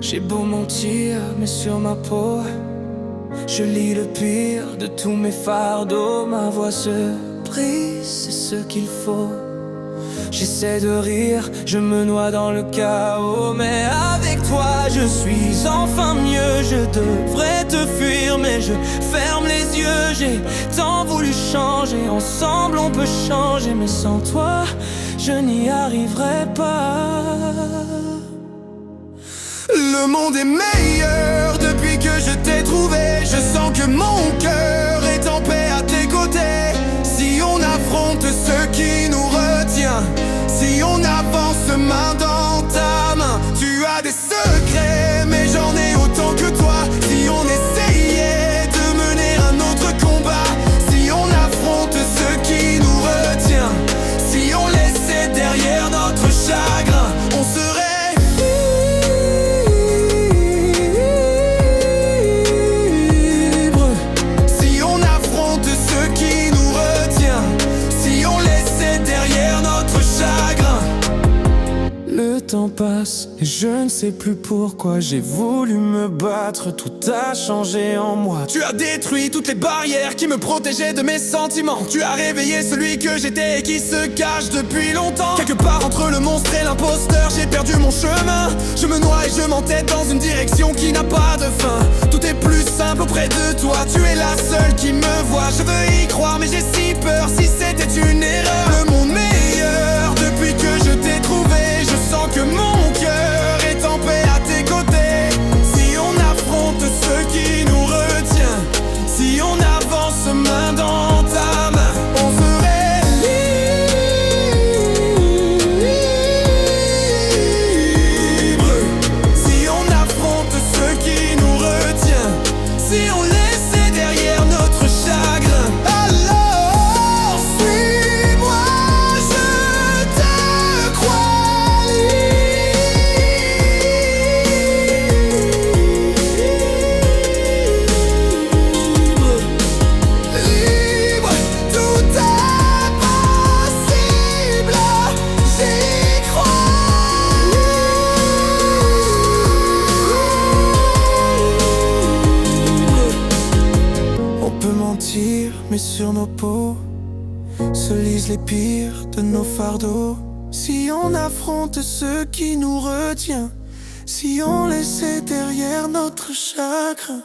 J'ai beau mentir, mais sur ma peau je lis le pire de tous mes fardeaux. Ma voix se brise, c'est ce qu'il faut. J'essaie de rire, je me noie dans le chaos. Mais avec toi je suis enfin mieux. Je devrais te fuir mais je ferme les yeux. J'ai tant voulu changer, ensemble on peut changer. Mais sans toi je n'y arriverai pas. Le monde est meilleur depuis que je t'ai trouvé. Je sens que mon cœur est en paix à tes côtés. Si on affronte ce qui nous retient, si on avance main dans ta main. Tu as des secrets mais j'en ai autant que toi. Si on essayait de mener un autre combat, si on affronte ce qui nous retient, si on laissait derrière notre chagrin, on serait Le temps passe et je ne sais plus pourquoi j'ai voulu me battre. Tout a changé en moi. Tu as détruit toutes les barrières qui me protégeaient de mes sentiments. Tu as réveillé celui que j'étais et qui se cache depuis longtemps. Quelque part entre le monstre et l'imposteur, j'ai perdu mon chemin. Je me noie et je m'entête dans une direction qui n'a pas de fin. Tout est plus simple auprès de toi. Tu es la seule qui me voit. Je veux y croire mais j'ai si peur. Si c'était une erreur, le monde meilleur depuis que je t'ai trouvé. Je sens que mon cœur est en paix à tes côtés. Si on affronte ce qui nous retient, si on avance main dans ta main, on serait libre. Si on affronte ce qui nous retient, si on laissait derrière notre chagrin. Alors suis-moi, je te crois libre, tout est possible, j'y crois. On peut mentir mais sur nos peaux se lisent les pires de nos fardeaux. Si on affronte ce qui nous retient, si on laissait derrière notre chagrin.